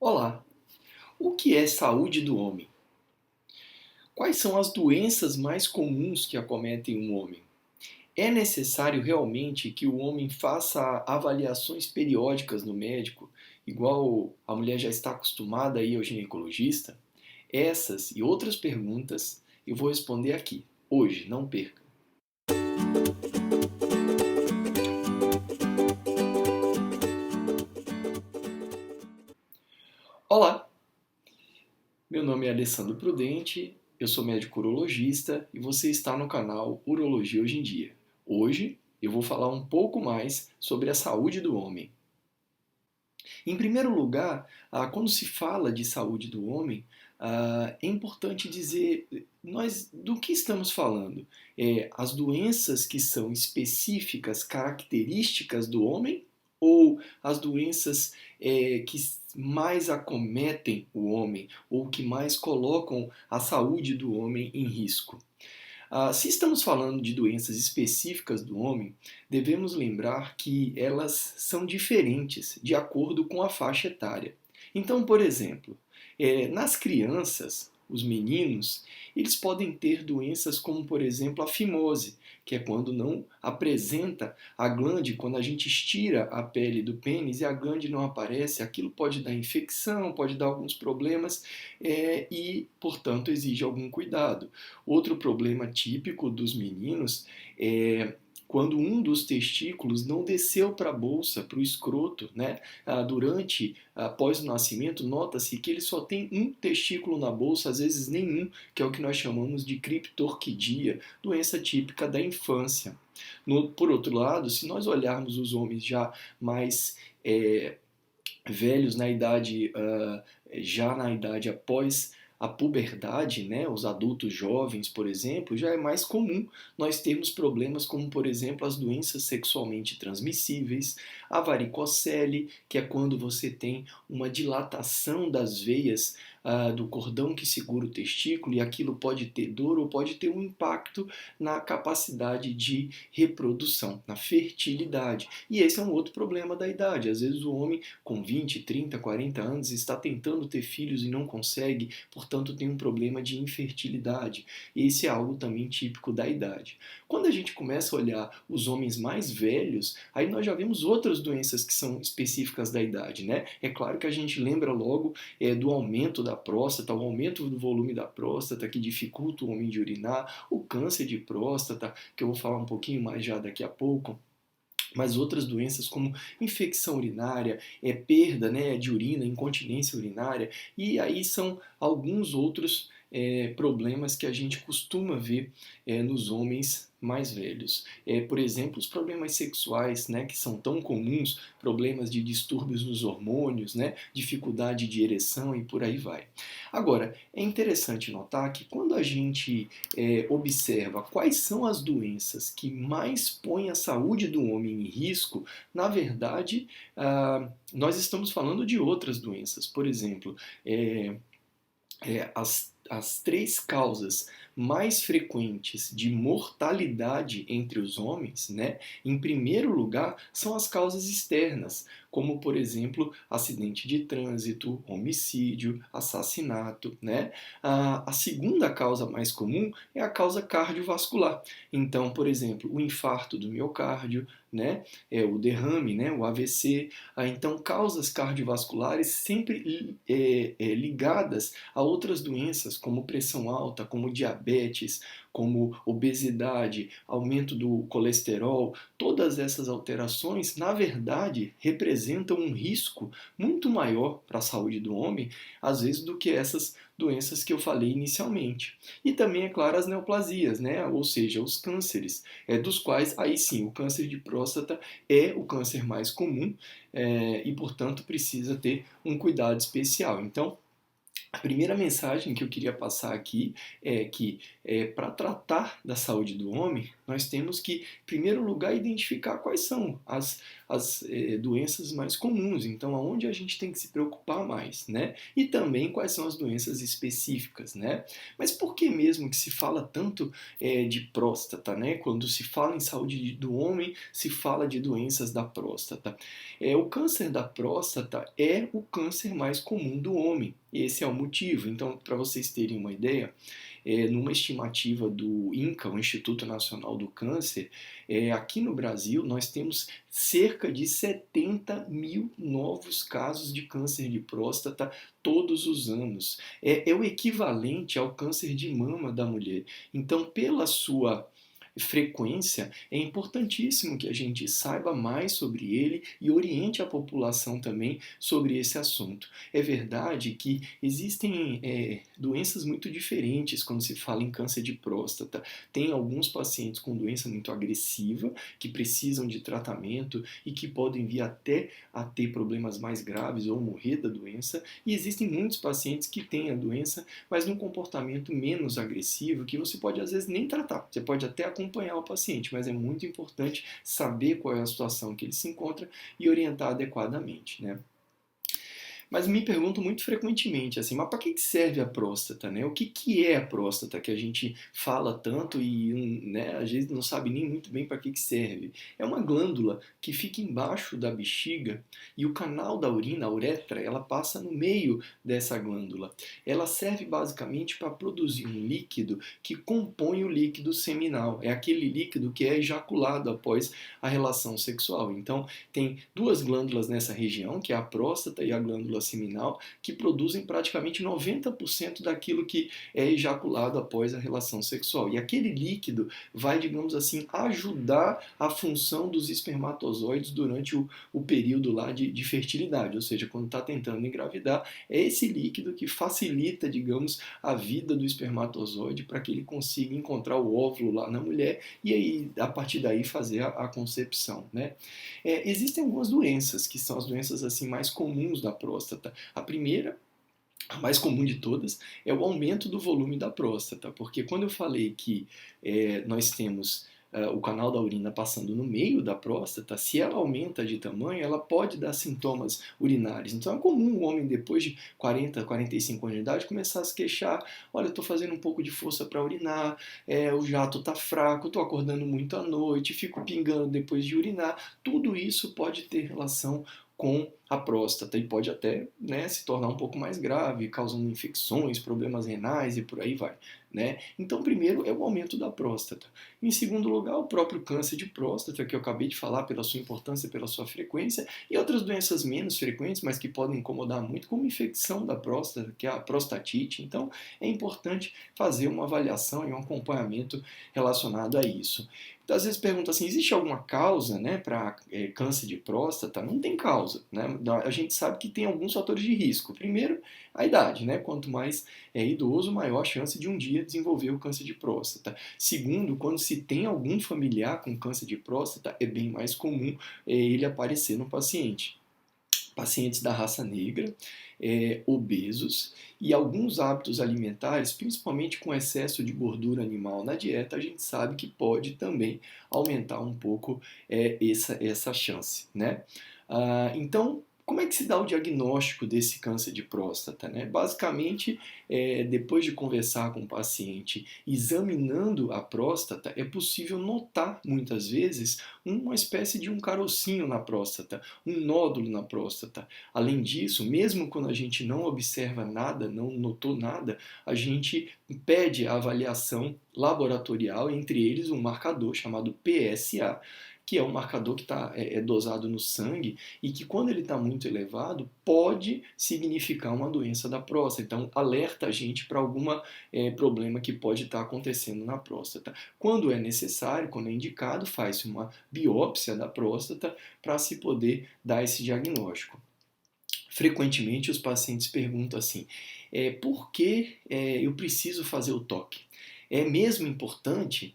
Olá, o que é saúde do homem? Quais são as doenças mais comuns que acometem um homem? É necessário realmente que o homem faça avaliações periódicas no médico, igual a mulher já está acostumada a ir ao ginecologista? Essas e outras perguntas eu vou responder aqui, hoje, não perca. Olá, meu nome é Alessandro Prudente, eu sou médico urologista e você está no canal Urologia Hoje em Dia. Hoje eu vou falar um pouco mais sobre a saúde do homem. Em primeiro lugar, quando se fala de saúde do homem, é importante dizer nós do que estamos falando. As doenças que são específicas, características do homem, ou as doenças que mais acometem o homem, ou que mais colocam a saúde do homem em risco. Se estamos falando de doenças específicas do homem, devemos lembrar que elas são diferentes de acordo com a faixa etária. Então, por exemplo, nas crianças, os meninos, eles podem ter doenças como, por exemplo, a fimose, que é quando não apresenta a glande, quando a gente estira a pele do pênis e a glande não aparece, aquilo pode dar infecção, pode dar alguns problemas e, portanto, exige algum cuidado. Outro problema típico dos meninos é quando um dos testículos não desceu para a bolsa, para o escroto, né? Após o nascimento, nota-se que ele só tem um testículo na bolsa, às vezes nenhum, que é o que nós chamamos de criptorquidia, doença típica da infância. Por outro lado, se nós olharmos os homens já mais velhos na idade, já na idade após a puberdade, né, os adultos jovens, por exemplo, já é mais comum nós termos problemas como, por exemplo, as doenças sexualmente transmissíveis, a varicocele, que é quando você tem uma dilatação das veias do cordão que segura o testículo e aquilo pode ter dor ou pode ter um impacto na capacidade de reprodução, na fertilidade. E esse é um outro problema da idade. Às vezes o homem com 20, 30, 40 anos está tentando ter filhos e não consegue, portanto tem um problema de infertilidade. Esse é algo também típico da idade. Quando a gente começa a olhar os homens mais velhos, aí nós já vemos outras doenças que são específicas da idade, né? É claro que a gente lembra logo do aumento da próstata, o aumento do volume da próstata que dificulta o homem de urinar, o câncer de próstata, que eu vou falar um pouquinho mais já daqui a pouco, mas outras doenças como infecção urinária, perda, né, de urina, incontinência urinária, e aí são alguns outros problemas que a gente costuma ver nos homens mais velhos. Por exemplo, os problemas sexuais, né, que são tão comuns, problemas de distúrbios nos hormônios, né, dificuldade de ereção e por aí vai. Agora, é interessante notar que quando a gente observa quais são as doenças que mais põem a saúde do homem em risco, na verdade, nós estamos falando de outras doenças. Por exemplo, as três causas mais frequentes de mortalidade entre os homens, né, em primeiro lugar, são as causas externas, como, por exemplo, acidente de trânsito, homicídio, assassinato, né? A segunda causa mais comum é a causa cardiovascular. Então, por exemplo, o infarto do miocárdio, né, o derrame, né, o AVC. Então, causas cardiovasculares sempre ligadas a outras doenças, como pressão alta, como diabetes, como obesidade, aumento do colesterol. Todas essas alterações, na verdade, representam um risco muito maior para a saúde do homem, às vezes, do que essas doenças que eu falei inicialmente. E também, é claro, as neoplasias, né? Ou seja, os cânceres, dos quais, aí sim, o câncer de próstata é o câncer mais comum e, portanto, precisa ter um cuidado especial. Então, A primeira mensagem que eu queria passar aqui é que, para tratar da saúde do homem, nós temos que, em primeiro lugar, identificar quais são as doenças mais comuns, então aonde a gente tem que se preocupar mais, né? E também quais são as doenças específicas, né? Mas por que mesmo que se fala tanto de próstata, né? Quando se fala em saúde do homem, se fala de doenças da próstata. O câncer da próstata é o câncer mais comum do homem. Esse é o motivo. Então, para vocês terem uma ideia, numa estimativa do INCA, o Instituto Nacional do Câncer, aqui no Brasil nós temos cerca de 70 mil novos casos de câncer de próstata todos os anos. É o equivalente ao câncer de mama da mulher. Então, pela sua frequência, é importantíssimo que a gente saiba mais sobre ele e oriente a população também sobre esse assunto. É verdade que existem doenças muito diferentes quando se fala em câncer de próstata. Tem alguns pacientes com doença muito agressiva que precisam de tratamento e que podem vir até a ter problemas mais graves ou morrer da doença. E existem muitos pacientes que têm a doença, mas num comportamento menos agressivo, que você pode às vezes nem tratar. Você pode até acompanhar o paciente, mas é muito importante saber qual é a situação que ele se encontra e orientar adequadamente, né? Mas me pergunto muito frequentemente assim, mas para que serve a próstata, né? O que é a próstata que a gente fala tanto e, né, às vezes não sabe nem muito bem para que serve? É uma glândula que fica embaixo da bexiga e o canal da urina, a uretra, ela passa no meio dessa glândula. Ela serve basicamente para produzir um líquido que compõe o líquido seminal. É aquele líquido que é ejaculado após a relação sexual. Então, tem duas glândulas nessa região, que é a próstata e a glândula seminal, que produzem praticamente 90% daquilo que é ejaculado após a relação sexual. E aquele líquido vai, digamos assim, ajudar a função dos espermatozoides durante o período lá de fertilidade, ou seja, quando está tentando engravidar, é esse líquido que facilita, digamos, a vida do espermatozoide para que ele consiga encontrar o óvulo lá na mulher e aí, a partir daí, fazer a concepção, né? Existem algumas doenças, que são as doenças assim mais comuns da próstata. A primeira, a mais comum de todas, é o aumento do volume da próstata, porque quando eu falei que nós temos o canal da urina passando no meio da próstata, se ela aumenta de tamanho, ela pode dar sintomas urinários. Então é comum o homem, depois de 40, 45 anos de idade, começar a se queixar: olha, eu estou fazendo um pouco de força para urinar, o jato está fraco, estou acordando muito à noite, fico pingando depois de urinar. Tudo isso pode ter relação com a próstata e pode até, né, se tornar um pouco mais grave, causando infecções, problemas renais e por aí vai, né? Então, primeiro é o aumento da próstata. Em segundo lugar, o próprio câncer de próstata, que eu acabei de falar pela sua importância, pela sua frequência, e outras doenças menos frequentes, mas que podem incomodar muito, como infecção da próstata, que é a prostatite. Então, é importante fazer uma avaliação e um acompanhamento relacionado a isso. Então, às vezes pergunta assim, existe alguma causa, né, para câncer de próstata? Não tem causa, né? A gente sabe que tem alguns fatores de risco. Primeiro, a idade, né? Quanto mais idoso, maior a chance de um dia desenvolver o câncer de próstata. Segundo, quando se tem algum familiar com câncer de próstata, é bem mais comum ele aparecer no paciente. Pacientes da raça negra, obesos e alguns hábitos alimentares, principalmente com excesso de gordura animal na dieta, a gente sabe que pode também aumentar um pouco essa chance, né? Então, como é que se dá o diagnóstico desse câncer de próstata, né? Basicamente, depois de conversar com o paciente, examinando a próstata, é possível notar, muitas vezes, uma espécie de um carocinho na próstata, um nódulo na próstata. Além disso, mesmo quando a gente não observa nada, não notou nada, a gente pede a avaliação laboratorial, entre eles um marcador chamado PSA, que é um marcador que é dosado no sangue e que, quando ele está muito elevado, pode significar uma doença da próstata. Então, alerta a gente para algum problema que pode estar acontecendo na próstata. Quando é necessário, quando é indicado, faz-se uma biópsia da próstata para se poder dar esse diagnóstico. Frequentemente, os pacientes perguntam assim, por que eu preciso fazer o toque? É mesmo importante?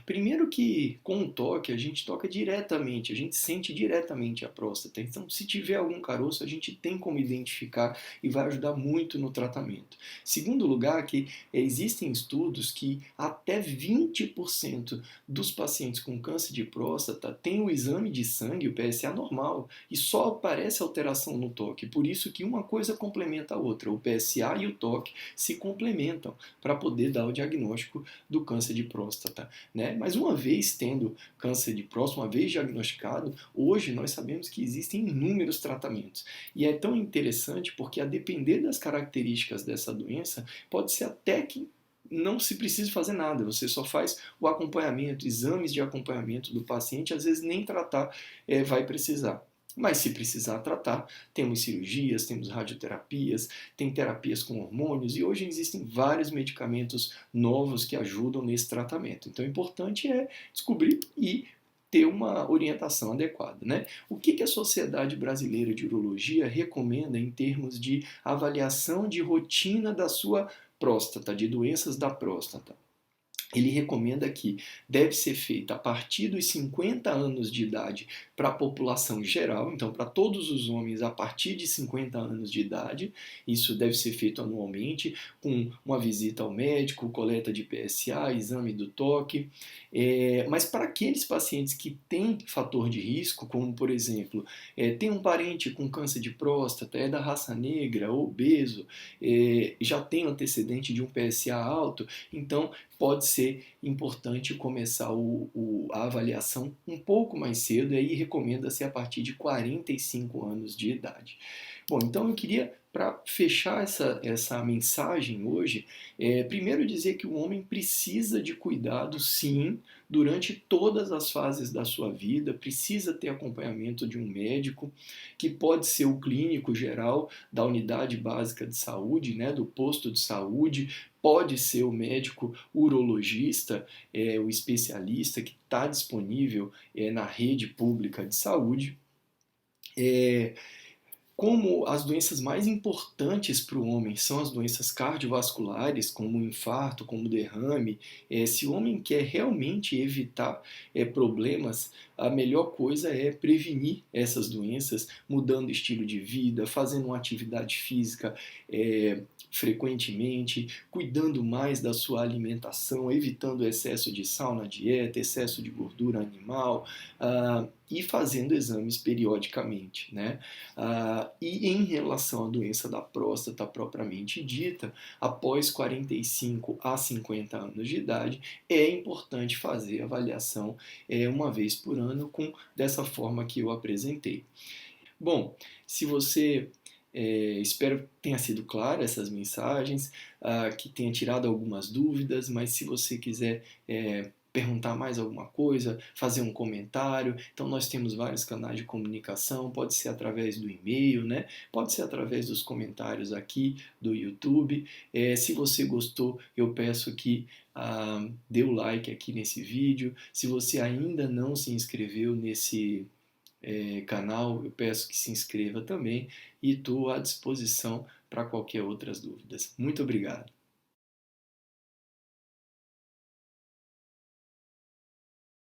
Primeiro que com o toque a gente toca diretamente, a gente sente diretamente a próstata. Então, se tiver algum caroço, a gente tem como identificar e vai ajudar muito no tratamento. Segundo lugar, que existem estudos que até 20% dos pacientes com câncer de próstata têm o exame de sangue, o PSA normal, e só aparece alteração no toque. Por isso que uma coisa complementa a outra. O PSA e o toque se complementam para poder dar o diagnóstico do câncer de próstata, né? Mas uma vez tendo câncer de próstata, uma vez diagnosticado, hoje nós sabemos que existem inúmeros tratamentos. E é tão interessante porque, a depender das características dessa doença, pode ser até que não se precisa fazer nada, você só faz o acompanhamento, exames de acompanhamento do paciente, às vezes nem tratar vai precisar. Mas se precisar tratar, temos cirurgias, temos radioterapias, tem terapias com hormônios e hoje existem vários medicamentos novos que ajudam nesse tratamento. Então, o importante é descobrir e ter uma orientação adequada, né? O que a Sociedade Brasileira de Urologia recomenda em termos de avaliação de rotina da sua próstata, de doenças da próstata? Ele recomenda que deve ser feita a partir dos 50 anos de idade para a população geral, então para todos os homens a partir de 50 anos de idade. Isso deve ser feito anualmente, com uma visita ao médico, coleta de PSA, exame do toque. Mas para aqueles pacientes que têm fator de risco, como por exemplo, tem um parente com câncer de próstata, é da raça negra, obeso, já tem antecedente de um PSA alto, então pode ser importante começar a avaliação um pouco mais cedo, e aí recomenda-se a partir de 45 anos de idade. Bom, então eu queria, para fechar essa mensagem hoje, primeiro dizer que o homem precisa de cuidado, sim, durante todas as fases da sua vida, precisa ter acompanhamento de um médico, que pode ser o clínico geral da unidade básica de saúde, né, do posto de saúde, pode ser o médico urologista, o especialista que está disponível na rede pública de saúde. Como as doenças mais importantes para o homem são as doenças cardiovasculares, como o infarto, como o derrame, se o homem quer realmente evitar problemas, a melhor coisa é prevenir essas doenças, mudando o estilo de vida, fazendo uma atividade física frequentemente, cuidando mais da sua alimentação, evitando excesso de sal na dieta, excesso de gordura animal, e fazendo exames periodicamente, né? E em relação à doença da próstata propriamente dita, após 45 a 50 anos de idade, é importante fazer avaliação uma vez por ano, dessa forma que eu apresentei. Bom, se você espero que tenha sido clara essas mensagens, que tenha tirado algumas dúvidas, mas se você quiser perguntar mais alguma coisa, fazer um comentário, então nós temos vários canais de comunicação, pode ser através do e-mail, né? Pode ser através dos comentários aqui do YouTube. Se você gostou, eu peço que dê o like aqui nesse vídeo. Se você ainda não se inscreveu nesse canal, eu peço que se inscreva também e estou à disposição para qualquer outras dúvidas. Muito obrigado.